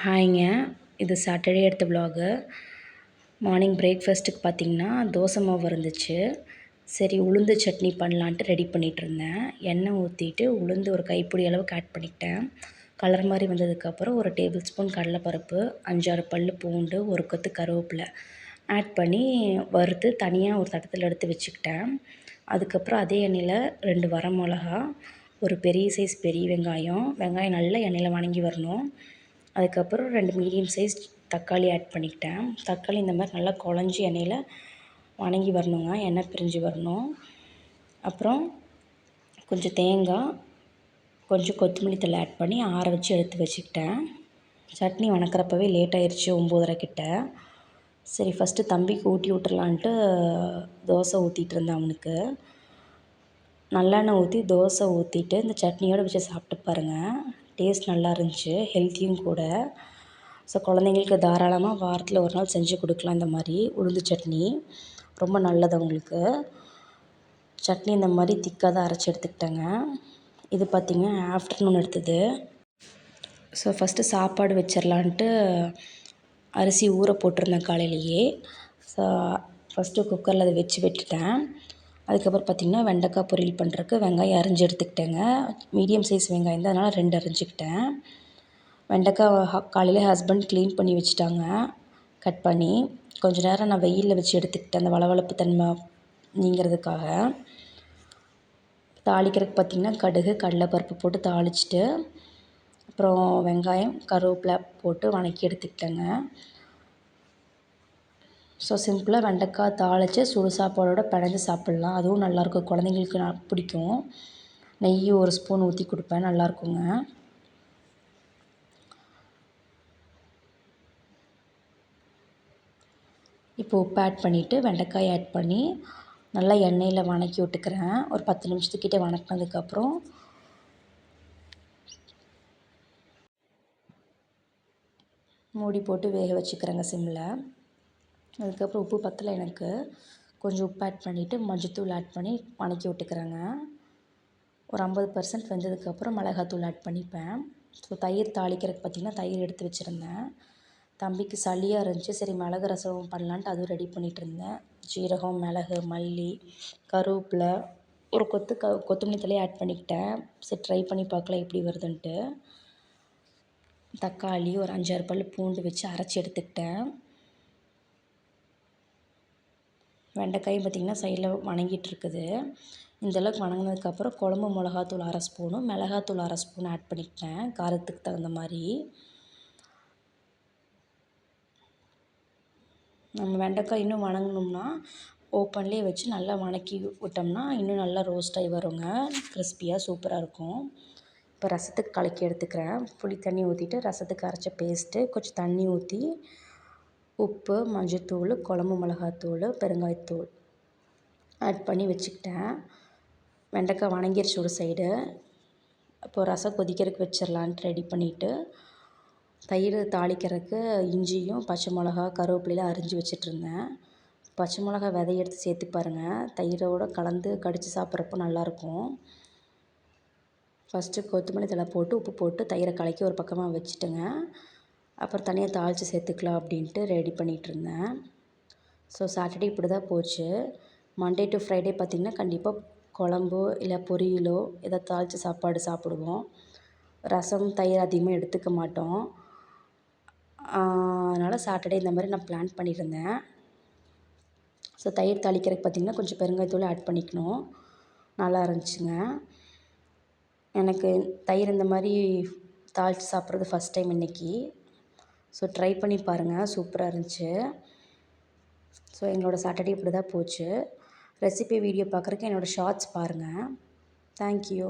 ஹாய்ங்க. இது சாட்டர்டே எடுத்த vlog. Morning பிரேக்ஃபாஸ்ட்டுக்கு பார்த்திங்கன்னா தோசை மாவு இருந்துச்சு. சரி உளுந்து சட்னி பண்ணலான்ட்டு ரெடி பண்ணிகிட்ருந்தேன். எண்ணெய் ஊற்றிட்டு உளுந்து ஒரு கைப்பிடி அளவுக்கு ஆட் பண்ணிக்கிட்டேன். கலர் மாதிரி வந்ததுக்கப்புறம் ஒரு டேபிள் ஸ்பூன் கடலைப்பருப்பு, 5, 6 பல் பூண்டு, ஒரு கொத்து கருவேப்பிலை ஆட் பண்ணி வறுத்து தனியாக ஒரு தட்டத்தில் எடுத்து வச்சுக்கிட்டேன். அதுக்கப்புறம் அதே எண்ணெயில் 2 வரமிளகா, ஒரு பெரிய சைஸ் பெரிய வெங்காயம் நல்லா எண்ணெயில் வதங்கி வரணும். அதுக்கப்புறம் 2 மீடியம் சைஸ் தக்காளி ஆட் பண்ணிக்கிட்டேன். தக்காளி இந்த மாதிரி நல்லா குழஞ்சி எண்ணெயில் வதங்கி வரணுங்க, எண்ணெய் பிரிஞ்சு வரணும். அப்புறம் கொஞ்சம் தேங்காய், கொஞ்சம் கொத்தமல்லி தழை ஆட் பண்ணி ஆற வச்சு எடுத்து வச்சுக்கிட்டேன். சட்னி வதக்குறப்பவே லேட் ஆயிடுச்சு, 9:30 கிட்ட. சரி ஃபஸ்ட்டு தம்பிக்கு ஊட்டி விட்டுறலான்ட்டு தோசை ஊற்றிட்டு இருந்தேன் அவனுக்கு. நல்லெண்ணெய் ஊற்றி தோசை ஊற்றிட்டு இந்த சட்னியோடு வச்சு சாப்பிட்டு பாருங்கள். டேஸ்ட் நல்லா இருந்துச்சு, ஹெல்த்தியும் கூட. ஸோ குழந்தைங்களுக்கு தாராளமாக வாரத்தில் ஒரு நாள் செஞ்சு கொடுக்கலாம். இந்த மாதிரி உளுந்து சட்னி ரொம்ப நல்லது அவங்களுக்கு. சட்னி இந்த மாதிரி திக்காக தான் அரைச்சி எடுத்துக்கிட்டேங்க. இது பார்த்திங்க ஆஃப்டர்நூன் எடுத்தது. ஸோ ஃபஸ்ட்டு சாப்பாடு வச்சிடலான்ட்டு அரிசி ஊற போட்டிருந்தேன் காலையிலேயே. ஸோ ஃபஸ்ட்டு குக்கரில் அதை வச்சு விட்டுட்டேன். அதுக்கப்புறம் பார்த்திங்கன்னா வெண்டைக்காய் பொரியல் பண்ணுறதுக்கு வெங்காயம் அரிஞ்சு எடுத்துக்கிட்டேங்க. மீடியம் சைஸ் வெங்காயம் தான், அதனால் 2 அரிஞ்சிக்கிட்டேன். வெண்டைக்காய் காலையில் ஹஸ்பண்ட் க்ளீன் பண்ணி வச்சுட்டாங்க, கட் பண்ணி. கொஞ்சம் நேரம் நான் வெயிலில் வச்சு எடுத்துக்கிட்டேன், அந்த வளவளப்பு தன்மை நீங்கிறதுக்காக. தாளிக்கிறதுக்கு பார்த்திங்கன்னா கடுகு, கடலைப்பருப்பு போட்டு தாளிச்சிட்டு அப்புறம் வெங்காயம், கருவேப்பிலை போட்டு வதக்கி எடுத்துக்கிட்டேங்க. ஸோ சிம்பிளாக வெண்டைக்காய் தாளித்து சுடு சாப்பாடோடு பிணைஞ்சு சாப்பிட்லாம். அதுவும் நல்லாயிருக்கும், குழந்தைங்களுக்கு பிடிக்கும். நெய் ஒரு ஸ்பூன் ஊற்றி கொடுப்பேன், நல்லாயிருக்குங்க. இப்போ உப்பு ஆட் பண்ணிவிட்டு வெண்டைக்காய் ஆட் பண்ணி நல்லா எண்ணெயில் வதக்கி விட்டுக்கிறேன். ஒரு 10 நிமிஷத்துக்கிட்ட வதக்கினதுக்கப்புறம் மூடி போட்டு வேக வச்சுக்கிறேங்க சிம்மில். அதுக்கப்புறம் உப்பு பத்தலை எனக்கு, கொஞ்சம் உப்பு ஆட் பண்ணிவிட்டு மஞ்சத்தூள் ஆட் பண்ணி வதக்கி விட்டுக்கிறேங்க. ஒரு 50% வெந்ததுக்கப்புறம் மிளகாத்தூள் ஆட் பண்ணிப்பேன். ஸோ தயிர் தாளிக்கிறதுக்கு பார்த்திங்கன்னா தயிர் எடுத்து வச்சுருந்தேன். தம்பிக்கு சளியாக இருந்துச்சு, சரி மிளகு ரசம் பண்ணலான்ட்டு அதுவும் ரெடி பண்ணிகிட்ருந்தேன். ஜீரகம், மிளகு, மல்லி, கருவேப்பிலை, ஒரு கொத்து கொத்தமல்லி தழையை ஆட் பண்ணிக்கிட்டேன். சரி ட்ரை பண்ணி பார்க்கலாம் எப்படி வருதுன்ட்டு. தக்காளி ஒரு 5, 6 பல் பூண்டு வச்சு அரைச்சி எடுத்துக்கிட்டேன். வெண்டைக்காயும் பார்த்திங்கன்னா சைடில் வதங்கிட்டுருக்குது. இந்தளவுக்கு வதங்கினதுக்கப்புறம் குழம்பு மிளகாத்தூள் 1/2 ஸ்பூனும், மிளகாத்தூள் 1/2 ஸ்பூன் ஆட் பண்ணிக்கிட்டேன், காரத்துக்கு தகுந்த மாதிரி. நம்ம வெண்டைக்காய் இன்னும் வதங்கணும்னா ஓப்பன்லேயே வச்சு நல்லா வதக்கி விட்டோம்னா இன்னும் நல்லா ரோஸ்ட் ஆகி வருங்க, கிறிஸ்பியாக சூப்பராக இருக்கும். இப்போ ரசத்துக்கு கலக்கி எடுத்துக்கிறேன். புளி தண்ணி ஊற்றிட்டு ரசத்துக்கு அரைச்ச பேஸ்ட்டு, கொஞ்சம் தண்ணி ஊற்றி உப்பு, மஞ்சத்தூள், குழம்பு மிளகாத்தூள், பெருங்காயத்தூள் ஆட் பண்ணி வச்சுக்கிட்டேன். வெண்டைக்காய் வதங்கிருச்சு ஒரு சைடு. இப்போது ரசம் கொதிக்கிறதுக்கு வச்சிடலான்ட்டு ரெடி பண்ணிவிட்டு தயிர் தாளிக்கிறதுக்கு இஞ்சியும் பச்சை மிளகா, கருவேப்பிலையெல்லாம் அரிஞ்சு வச்சிட்ருந்தேன். பச்சை மிளகா விதைய எடுத்து சேர்த்து பாருங்கள், தயிரோடு கலந்து கடித்து சாப்பிட்றப்போ நல்லாயிருக்கும். ஃபஸ்ட்டு கொத்தமல்லி தழை போட்டு உப்பு போட்டு தயிரை கலக்கி ஒரு பக்கமாக வச்சுட்டுங்க. அப்புறம் தனியாக தாளித்து சேர்த்துக்கலாம் அப்படின்ட்டு ரெடி பண்ணிகிட்ருந்தேன். ஸோ சாட்டர்டே இப்படி தான் போச்சு. மண்டே டு ஃப்ரைடே பார்த்திங்கன்னா கண்டிப்பாக குழம்போ இல்லை பொரியலோ ஏதாவது தாளித்த சாப்பாடு சாப்பிடுவோம். ரசம், தயிர் அதிகமாக எடுத்துக்க மாட்டோம். அதனால் சாட்டர்டே இந்த மாதிரி நான் பிளான் பண்ணியிருந்தேன். ஸோ தயிர் தாளிக்கிறதுக்கு பார்த்திங்கன்னா கொஞ்சம் பெருங்காயத்தூள் ஆட் பண்ணிக்கணும், நல்லா இருந்துச்சுங்க. எனக்கு தயிர் இந்த மாதிரி தாளித்து சாப்பிட்றது ஃபஸ்ட் டைம் இன்றைக்கி. ஸோ ட்ரை பண்ணி பாருங்கள், சூப்பராக இருந்துச்சு. ஸோ எங்களோடய சாட்டர்டே இப்படி தான் போச்சு. ரெசிபி வீடியோ பார்க்குறக்கு என்னோடய ஷார்ட்ஸ் பாருங்கள். தேங்க்யூ.